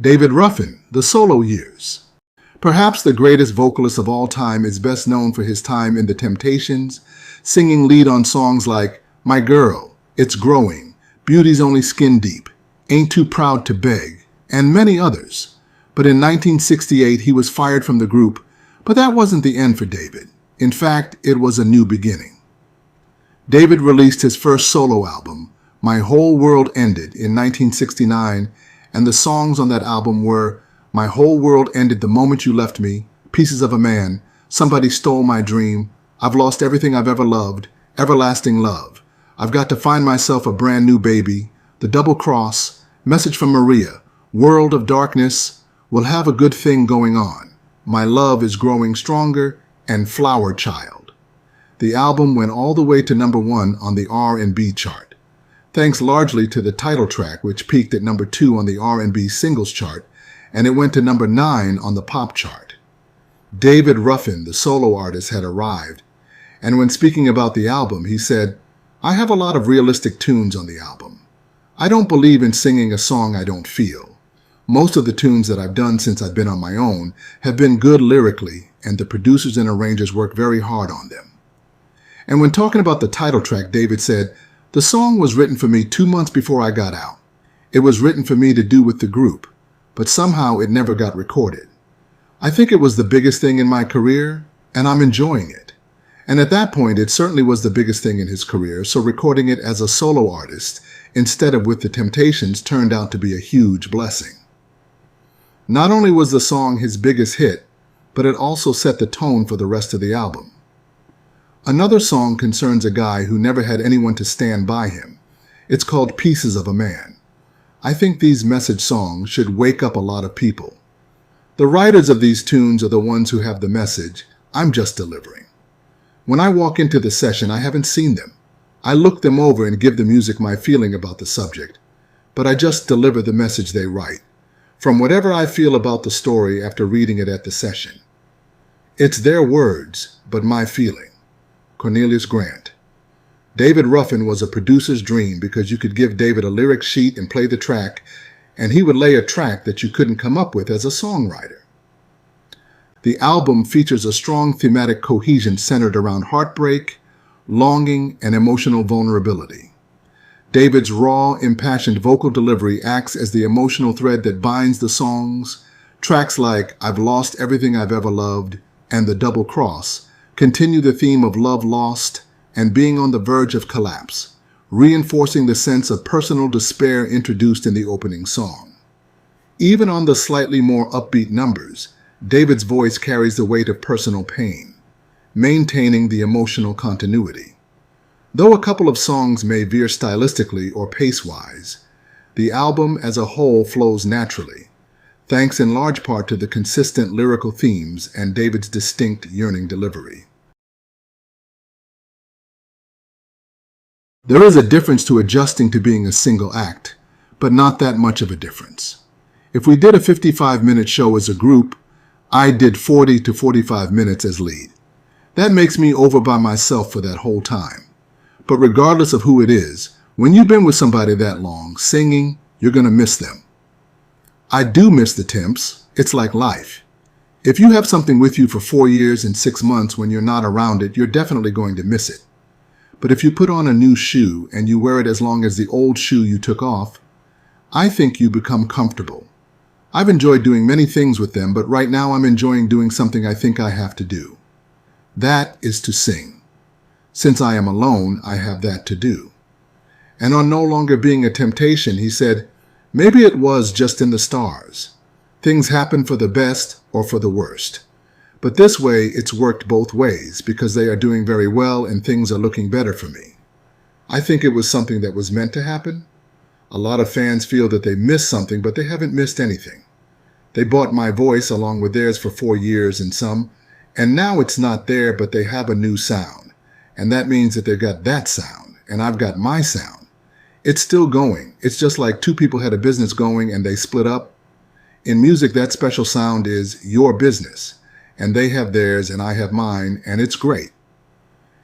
David Ruffin, The Solo Years. Perhaps the greatest vocalist of all time, is best known for his time in The Temptations, singing lead on songs like My Girl, It's Growing, Beauty's Only Skin Deep, Ain't Too Proud to Beg, and many others. But in 1968, he was fired from the group, but that wasn't the end for David. In fact, it was a new beginning. David released his first solo album, My Whole World Ended, in 1969, and the songs on that album were My Whole World Ended the Moment You Left Me, Pieces of a Man, Somebody Stole My Dream, I've Lost Everything I've Ever Loved, Everlasting Love, I've Got to Find Myself a Brand New Baby, The Double Cross, Message from Maria, World of Darkness, We'll Have a Good Thing Going On, My Love is Growing Stronger, and Flower Child. The album went all the way to #1 on the R&B chart, thanks largely to the title track, which peaked at #2 on the R&B singles chart, and it went to #9 on the pop chart. David Ruffin, the solo artist, had arrived, and when speaking about the album, he said, I have a lot of realistic tunes on the album. I don't believe in singing a song I don't feel. Most of the tunes that I've done since I've been on my own have been good lyrically, and the producers and arrangers work very hard on them. And when talking about the title track, David said, the song was written for me 2 months before I got out. It was written for me to do with the group, but somehow it never got recorded. I think it was the biggest thing in my career, and I'm enjoying it. And at that point, it certainly was the biggest thing in his career, so recording it as a solo artist instead of with the Temptations turned out to be a huge blessing. Not only was the song his biggest hit, but it also set the tone for the rest of the album. Another song concerns a guy who never had anyone to stand by him. It's called Pieces of a Man. I think these message songs should wake up a lot of people. The writers of these tunes are the ones who have the message. I'm just delivering. When I walk into the session, I haven't seen them. I look them over and give the music my feeling about the subject, but I just deliver the message they write, from whatever I feel about the story after reading it at the session. It's their words, but my feeling. Cornelius Grant. David Ruffin was a producer's dream because you could give David a lyric sheet and play the track, and he would lay a track that you couldn't come up with as a songwriter. The album features a strong thematic cohesion centered around heartbreak, longing, and emotional vulnerability. David's raw, impassioned vocal delivery acts as the emotional thread that binds the songs. Tracks like I've Lost Everything I've Ever Loved and The Double Cross continue the theme of love lost and being on the verge of collapse, reinforcing the sense of personal despair introduced in the opening song. Even on the slightly more upbeat numbers, David's voice carries the weight of personal pain, maintaining the emotional continuity. Though a couple of songs may veer stylistically or pace-wise, the album as a whole flows naturally, thanks in large part to the consistent lyrical themes and David's distinct yearning delivery. There is a difference to adjusting to being a single act, but not that much of a difference. If we did a 55-minute show as a group, I did 40 to 45 minutes as lead. That makes me over by myself for that whole time. But regardless of who it is, when you've been with somebody that long, singing, you're going to miss them. I do miss the Temps. It's like life. If you have something with you for 4 years and 6 months when you're not around it, you're definitely going to miss it. But if you put on a new shoe and you wear it as long as the old shoe you took off, I think you become comfortable. I've enjoyed doing many things with them, but right now I'm enjoying doing something I think I have to do. That is to sing. Since I am alone, I have that to do. And on No Longer Being a Temptation, he said, maybe it was just in the stars. Things happen for the best or for the worst. But this way, it's worked both ways because they are doing very well and things are looking better for me. I think it was something that was meant to happen. A lot of fans feel that they missed something, but they haven't missed anything. They bought my voice along with theirs for 4 years and some, and now it's not there, but they have a new sound. And that means that they've got that sound, and I've got my sound. It's still going. It's just like two people had a business going and they split up. In music, that special sound is your business, and they have theirs and I have mine, and it's great.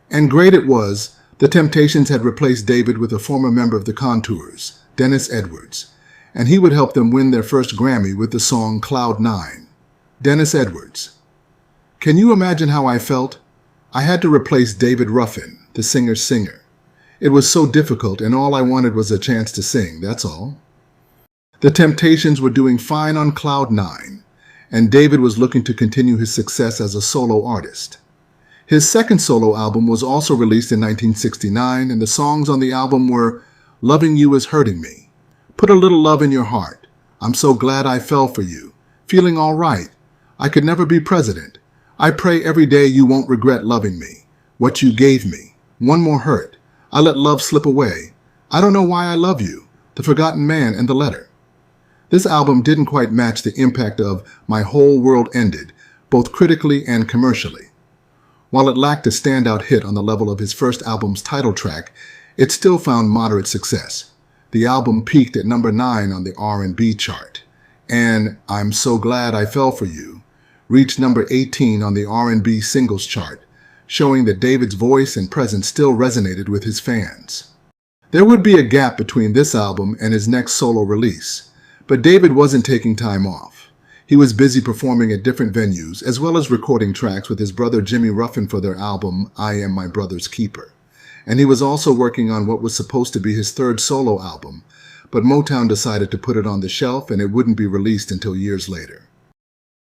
And great it was. The Temptations had replaced David with a former member of the Contours, Dennis Edwards, and he would help them win their first Grammy with the song Cloud 9. Dennis Edwards. Can you imagine how I felt? I had to replace David Ruffin, the singer's singer. It was so difficult, and all I wanted was a chance to sing, that's all. The Temptations were doing fine on Cloud 9, and David was looking to continue his success as a solo artist. His second solo album was also released in 1969, and the songs on the album were Loving You Is Hurting Me, Put a Little Love in Your Heart, I'm So Glad I Fell for You, Feeling All Right, I Could Never Be President, I Pray Every Day You Won't Regret Loving Me, What You Gave Me, One More Hurt, I Let Love Slip Away, I Don't Know Why I Love You, The Forgotten Man, and The Letter. This album didn't quite match the impact of My Whole World Ended, both critically and commercially. While it lacked a standout hit on the level of his first album's title track, it still found moderate success. The album peaked at number 9 on the R&B chart, and I'm So Glad I Fell for You reached number 18 on the R&B singles chart, showing that David's voice and presence still resonated with his fans. There would be a gap between this album and his next solo release, but David wasn't taking time off. He was busy performing at different venues, as well as recording tracks with his brother Jimmy Ruffin for their album I Am My Brother's Keeper. And he was also working on what was supposed to be his third solo album, but Motown decided to put it on the shelf and it wouldn't be released until years later.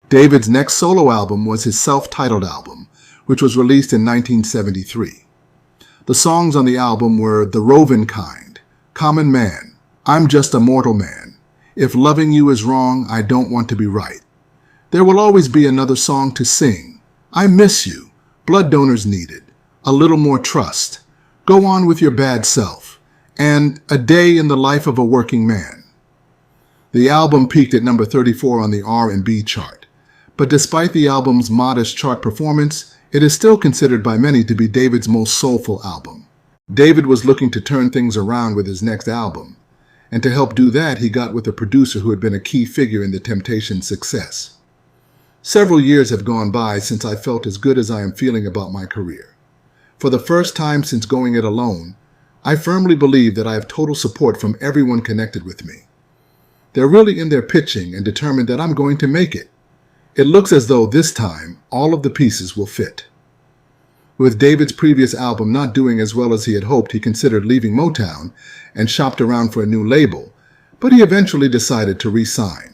David's next solo album was his self-titled album, which was released in 1973. The songs on the album were The Rovin' Kind, Common Man, I'm Just a Mortal Man, If Loving You Is Wrong, I Don't Want to Be Right. There Will Always Be Another Song to Sing, I Miss You, Blood Donors Needed, A Little More Trust, Go On With Your Bad Self, and A Day in the Life of a Working Man. The album peaked at number 34 on the R&B chart. But despite the album's modest chart performance, it is still considered by many to be David's most soulful album. David was looking to turn things around with his next album, and to help do that, he got with a producer who had been a key figure in the Temptations' success. Several years have gone by since I felt as good as I am feeling about my career. For the first time since going it alone, I firmly believe that I have total support from everyone connected with me. They're really in their pitching and determined that I'm going to make it. It looks as though this time, all of the pieces will fit. With David's previous album not doing as well as he had hoped, he considered leaving Motown and shopped around for a new label, but he eventually decided to re-sign.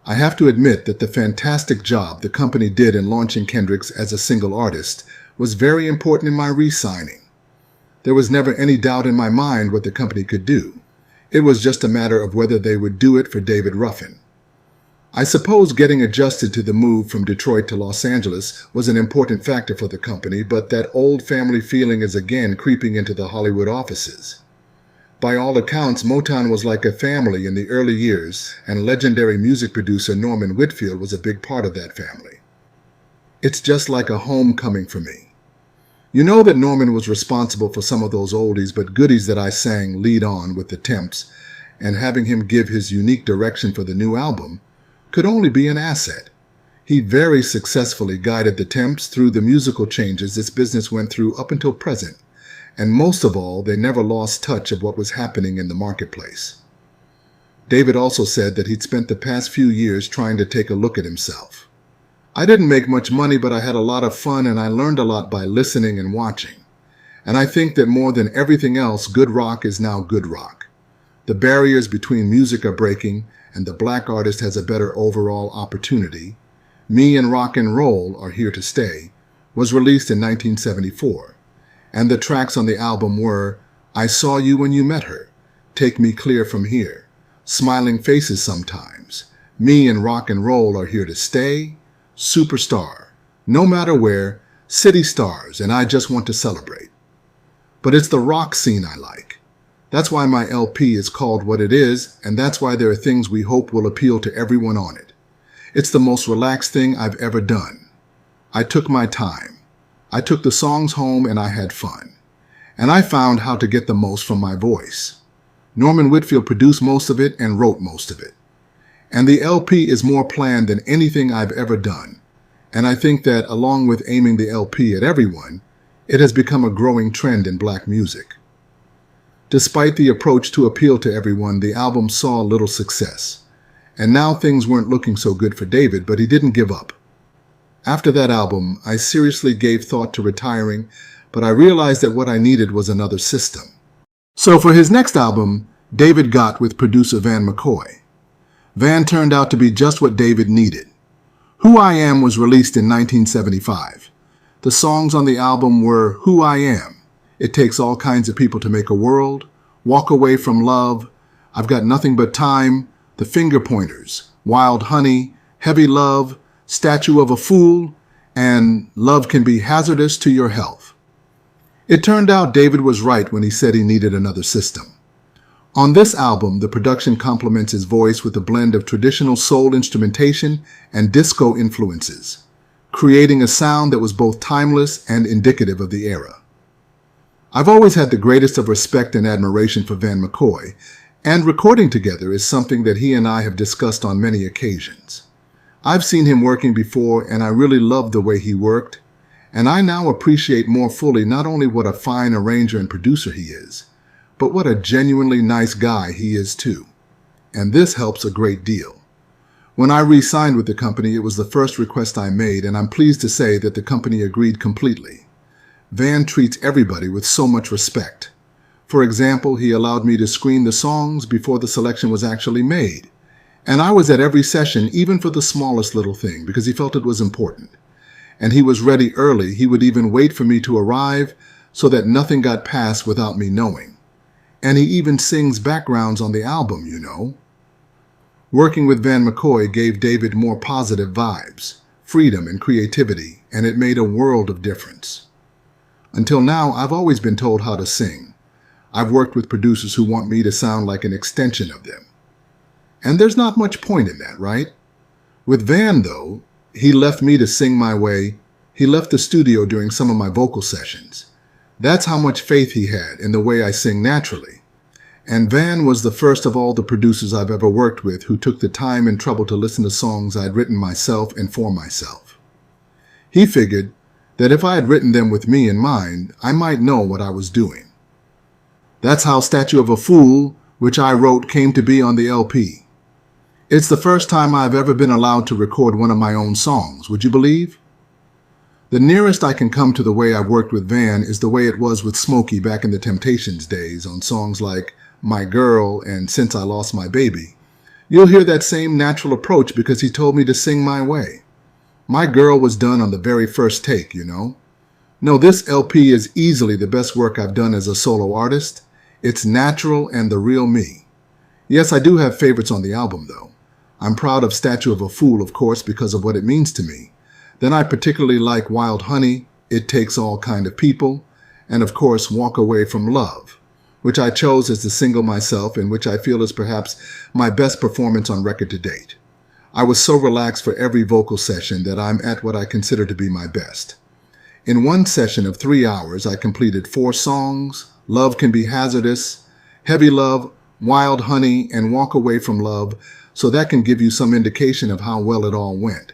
I have to admit that the fantastic job the company did in launching Kendricks as a single artist was very important in my re-signing. There was never any doubt in my mind what the company could do. It was just a matter of whether they would do it for David Ruffin. I suppose getting adjusted to the move from Detroit to Los Angeles was an important factor for the company, but that old family feeling is again creeping into the Hollywood offices. By all accounts, Motown was like a family in the early years, and legendary music producer Norman Whitfield was a big part of that family. It's just like a homecoming for me. You know that Norman was responsible for some of those oldies but goodies that I sang lead on with the Temps, and having him give his unique direction for the new album could only be an asset. He very successfully guided the Temps through the musical changes this business went through up until present, and most of all, they never lost touch of what was happening in the marketplace. David also said that he'd spent the past few years trying to take a look at himself. I didn't make much money, but I had a lot of fun and I learned a lot by listening and watching. And I think that more than everything else, good rock is now good rock. The barriers between music are breaking, and the black artist has a better overall opportunity. Me and Rock and Roll Are Here to Stay was released in 1974, and the tracks on the album were I Saw You When You Met Her, Take Me Clear From Here, Smiling Faces Sometimes, Me and Rock and Roll Are Here to Stay, Superstar, No Matter Where, City Stars, and I Just Want to Celebrate. But it's the rock scene I like. That's why my LP is called what it is, and that's why there are things we hope will appeal to everyone on it. It's the most relaxed thing I've ever done. I took my time. I took the songs home and I had fun. And I found how to get the most from my voice. Norman Whitfield produced most of it and wrote most of it. And the LP is more planned than anything I've ever done. And I think that, along with aiming the LP at everyone, it has become a growing trend in black music. Despite the approach to appeal to everyone, the album saw little success. And now things weren't looking so good for David, but he didn't give up. After that album, I seriously gave thought to retiring, but I realized that what I needed was another system. So for his next album, David got with producer Van McCoy. Van turned out to be just what David needed. Who I Am was released in 1975. The songs on the album were Who I Am, It Takes All Kinds of People to Make a World, Walk Away from Love, I've Got Nothing But Time, The Finger Pointers, Wild Honey, Heavy Love, Statue of a Fool, and Love Can Be Hazardous to Your Health. It turned out David was right when he said he needed another system. On this album, the production complements his voice with a blend of traditional soul instrumentation and disco influences, creating a sound that was both timeless and indicative of the era. I've always had the greatest of respect and admiration for Van McCoy, and recording together is something that he and I have discussed on many occasions. I've seen him working before, and I really loved the way he worked, and I now appreciate more fully not only what a fine arranger and producer he is, but what a genuinely nice guy he is too. And this helps a great deal. When I re-signed with the company, it was the first request I made, and I'm pleased to say that the company agreed completely. Van treats everybody with so much respect. For example, he allowed me to screen the songs before the selection was actually made. And I was at every session, even for the smallest little thing, because he felt it was important. And he was ready early. He would even wait for me to arrive so that nothing got passed without me knowing. And he even sings backgrounds on the album, you know. Working with Van McCoy gave David more positive vibes, freedom and creativity, and it made a world of difference. Until now, I've always been told how to sing. I've worked with producers who want me to sound like an extension of them. And there's not much point in that, right? With Van, though, he left me to sing my way. He left the studio during some of my vocal sessions. That's how much faith he had in the way I sing naturally. And Van was the first of all the producers I've ever worked with who took the time and trouble to listen to songs I'd written myself and for myself. He figured that if I had written them with me in mind, I might know what I was doing. That's how Statue of a Fool, which I wrote, came to be on the LP. It's the first time I've ever been allowed to record one of my own songs, would you believe? The nearest I can come to the way I've worked with Van is the way it was with Smokey back in the Temptations days on songs like My Girl and Since I Lost My Baby. You'll hear that same natural approach because he told me to sing my way. My Girl was done on the very first take, you know. No, this LP is easily the best work I've done as a solo artist. It's natural and the real me. Yes, I do have favorites on the album, though. I'm proud of Statue of a Fool, of course, because of what it means to me. Then I particularly like Wild Honey, It Takes All Kind of People, and of course Walk Away from Love, which I chose as the single myself and which I feel is perhaps my best performance on record to date. I was so relaxed for every vocal session that I'm at what I consider to be my best. In one session of 3 hours, I completed 4 songs, Love Can Be Hazardous, Heavy Love, Wild Honey, and Walk Away from Love, so that can give you some indication of how well it all went.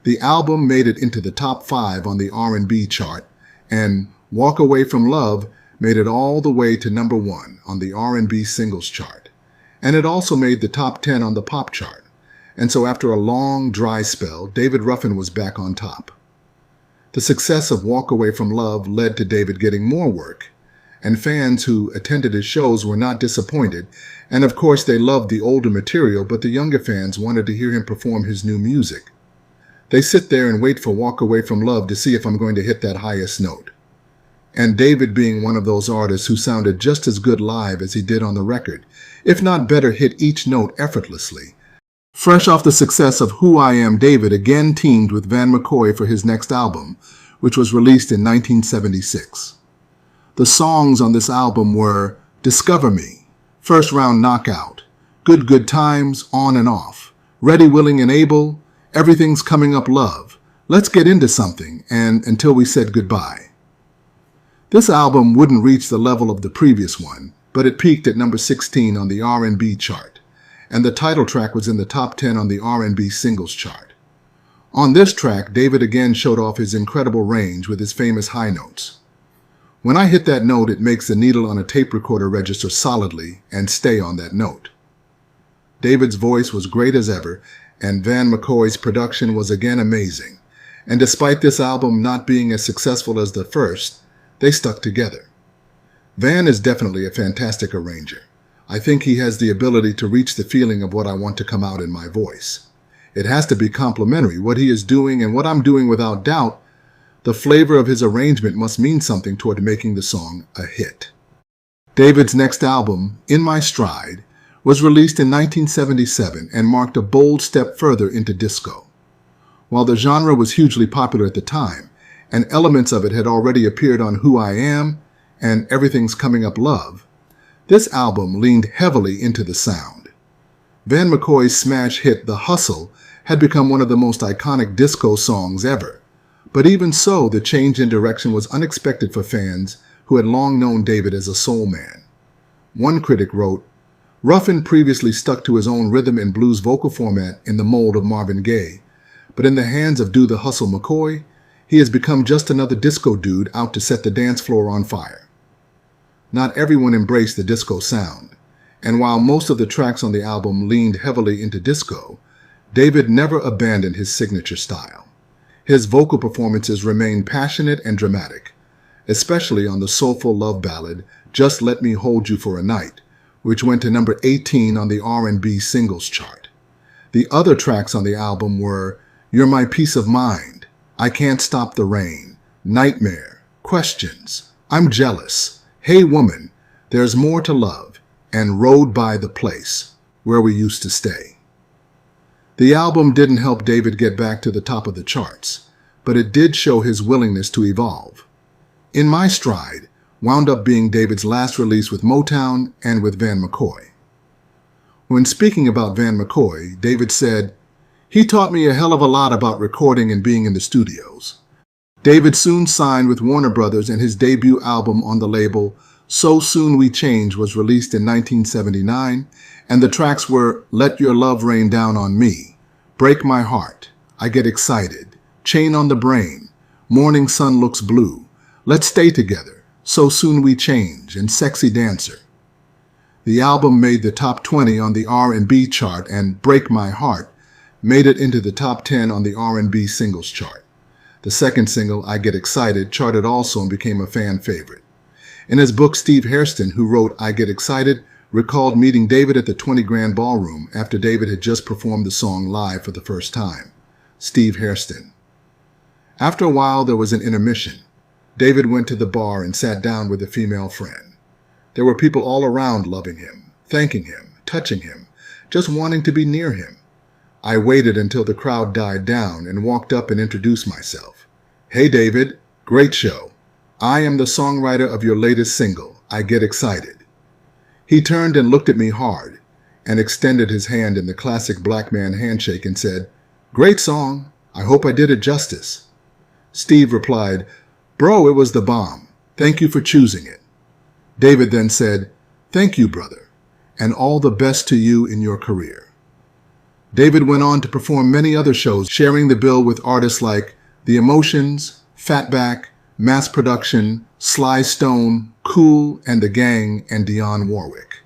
The album made it into the top 5 on the R&B chart, and Walk Away from Love made it all the way to number 1 on the R&B singles chart. And it also made the top 10 on the pop chart. And so after a long, dry spell, David Ruffin was back on top. The success of Walk Away from Love led to David getting more work, and fans who attended his shows were not disappointed, and of course they loved the older material, but the younger fans wanted to hear him perform his new music. They sit there and wait for Walk Away from Love to see if I'm going to hit that highest note. And David, being one of those artists who sounded just as good live as he did on the record, if not better, hit each note effortlessly. Fresh off the success of Who I Am, David again teamed with Van McCoy for his next album, which was released in 1976. The songs on this album were Discover Me, First Round Knockout, Good Times, On and Off, Ready, Willing, and Able, Everything's Coming Up Love, Let's Get Into Something, and Until We Said Goodbye. This album wouldn't reach the level of the previous one, but it peaked at number 16 on the R&B chart, and the title track was in the top 10 on the R&B singles chart. On this track, David again showed off his incredible range with his famous high notes. When I hit that note, it makes the needle on a tape recorder register solidly and stay on that note. David's voice was great as ever, and McCoy's production was again amazing. And despite this album not being as successful as the first, they stuck together. Van is definitely a fantastic arranger. I think he has the ability to reach the feeling of what I want to come out in my voice. It has to be complementary, what he is doing and what I'm doing without doubt. The flavor of his arrangement must mean something toward making the song a hit. David's next album, In My Stride, was released in 1977 and marked a bold step further into disco. While the genre was hugely popular at the time, and elements of it had already appeared on Who I Am and Everything's Coming Up Love, this album leaned heavily into the sound. McCoy's smash hit The Hustle had become one of the most iconic disco songs ever, but even so, the change in direction was unexpected for fans who had long known David as a soul man. One critic wrote, "Ruffin previously stuck to his own rhythm and blues vocal format in the mold of Marvin Gaye, but in the hands of Do the Hustle McCoy, he has become just another disco dude out to set the dance floor on fire." Not everyone embraced the disco sound, and while most of the tracks on the album leaned heavily into disco, David never abandoned his signature style. His vocal performances remained passionate and dramatic, especially on the soulful love ballad Just Let Me Hold You for a Night, which went to number 18 on the R&B singles chart. The other tracks on the album were You're My Peace of Mind, I Can't Stop the Rain, Nightmare, Questions, I'm Jealous, Hey Woman, There's More to Love, and Road by the Place, Where We Used to Stay. The album didn't help David get back to the top of the charts, but it did show his willingness to evolve. In My Stride wound up being David's last release with Motown and with McCoy. When speaking about McCoy, David said, "He taught me a hell of a lot about recording and being in the studios." David soon signed with Warner Brothers, and his debut album on the label, So Soon We Change, was released in 1979, and the tracks were Let Your Love Rain Down on Me, Break My Heart, I Get Excited, Chain on the Brain, Morning Sun Looks Blue, Let's Stay Together, So Soon We Change, and Sexy Dancer. The album made the top 20 on the R&B chart, and Break My Heart made it into the top 10 on the R&B singles chart. The second single, I Get Excited, charted also and became a fan favorite. In his book, Steve Hairston, who wrote I Get Excited, recalled meeting David at the 20 Grand Ballroom after David had just performed the song live for the first time. Steve Hairston. After a while, there was an intermission. David went to the bar and sat down with a female friend. There were people all around loving him, thanking him, touching him, just wanting to be near him. I waited until the crowd died down and walked up and introduced myself. "Hey David, great show. I am the songwriter of your latest single, I Get Excited." He turned and looked at me hard and extended his hand in the classic black man handshake and said, "Great song. I hope I did it justice." Steve replied, "Bro, it was the bomb. Thank you for choosing it." David then said, "Thank you, brother, and all the best to you in your career." David went on to perform many other shows, sharing the bill with artists like The Emotions, Fatback, Mass Production, Sly Stone, Cool and the Gang, and Dionne Warwick.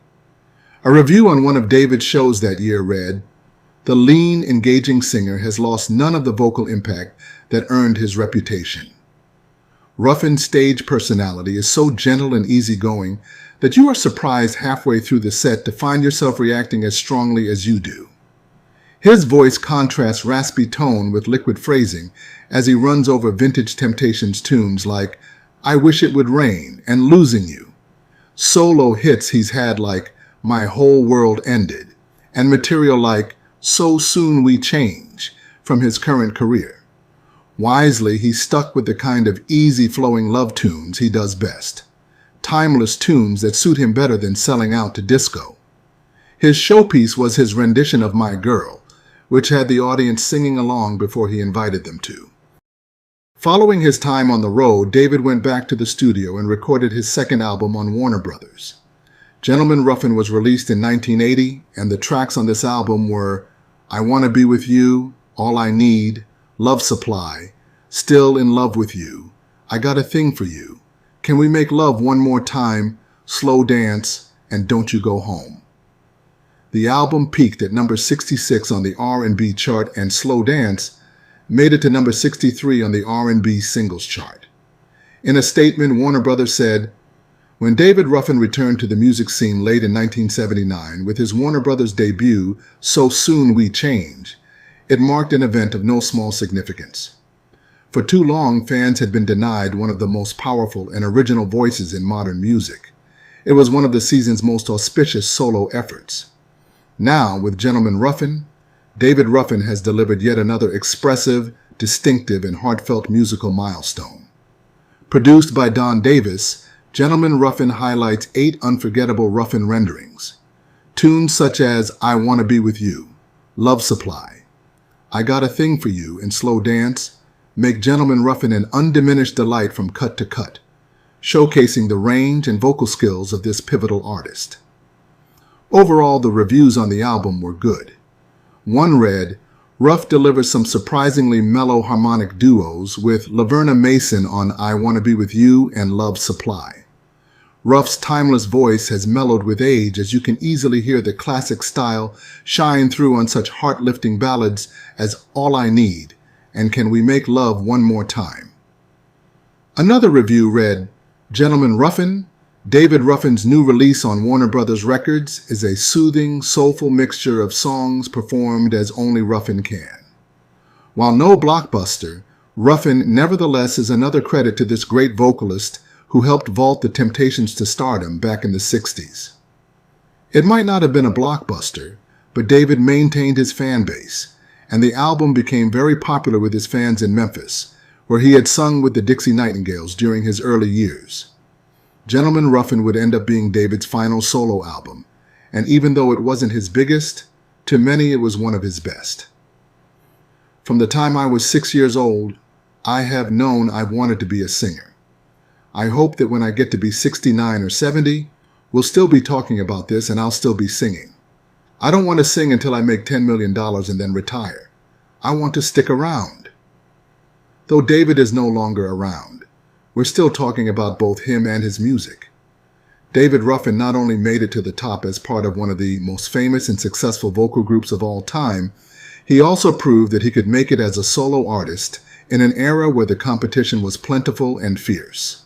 A review on one of David's shows that year read, "The lean, engaging singer has lost none of the vocal impact that earned his reputation. Ruffin's stage personality is so gentle and easygoing that you are surprised halfway through the set to find yourself reacting as strongly as you do. His voice contrasts raspy tone with liquid phrasing as he runs over vintage Temptations tunes like I Wish It Would Rain and Losing You. Solo hits he's had like My Whole World Ended and material like So Soon We Change from his current career. Wisely, he stuck with the kind of easy-flowing love tunes he does best. Timeless tunes that suit him better than selling out to disco. His showpiece was his rendition of My Girl, which had the audience singing along before he invited them to. Following his time on the road, David went back to the studio and recorded his second album on Warner Brothers. Gentleman Ruffin was released in 1980, and the tracks on this album were I Wanna Be With You, All I Need, Love Supply, Still in Love With You, I Got a Thing for You, Can We Make Love One More Time, Slow Dance, and Don't You Go Home. The album peaked at number 66 on the R&B chart, and Slow Dance made it to number 63 on the R&B singles chart. In a statement, Warner Brothers said, "When David Ruffin returned to the music scene late in 1979 with his Warner Brothers debut, So Soon We Change, it marked an event of no small significance. For too long, fans had been denied one of the most powerful and original voices in modern music. It was one of the season's most auspicious solo efforts. Now, with Gentleman Ruffin, David Ruffin has delivered yet another expressive, distinctive, and heartfelt musical milestone. Produced by Don Davis, Gentleman Ruffin highlights 8 unforgettable Ruffin renderings. Tunes such as I Wanna Be With You, Love Supply, I Got a Thing for You, and Slow Dance make Gentleman Ruffin an undiminished delight from cut to cut, showcasing the range and vocal skills of this pivotal artist. Overall, the reviews on the album were good. One read, Ruff delivers some surprisingly mellow harmonic duos with Laverna Mason on I Wanna Be With You and Love Supply. Ruff's timeless voice has mellowed with age, as you can easily hear the classic style shine through on such heart-lifting ballads as All I Need and Can We Make Love One More Time. Another review read, Gentleman Ruffin, David Ruffin's new release on Warner Brothers Records, is a soothing, soulful mixture of songs performed as only Ruffin can. While no blockbuster, Ruffin nevertheless is another credit to this great vocalist who helped vault the Temptations to stardom back in the 60s. It might not have been a blockbuster, but David maintained his fan base, and the album became very popular with his fans in Memphis, where he had sung with the Dixie Nightingales during his early years. Gentleman Ruffin would end up being David's final solo album, and even though it wasn't his biggest, to many it was one of his best. From the time I was 6 years old, I have known I've wanted to be a singer. I hope that when I get to be 69 or 70, we'll still be talking about this and I'll still be singing. I don't want to sing until I make $10 million and then retire. I want to stick around. Though David is no longer around, we're still talking about both him and his music. David Ruffin not only made it to the top as part of one of the most famous and successful vocal groups of all time, he also proved that he could make it as a solo artist in an era where the competition was plentiful and fierce.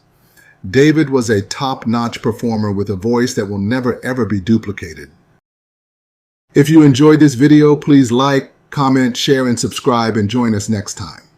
David was a top-notch performer with a voice that will never ever be duplicated. If you enjoyed this video, please like, comment, share, and subscribe, and join us next time.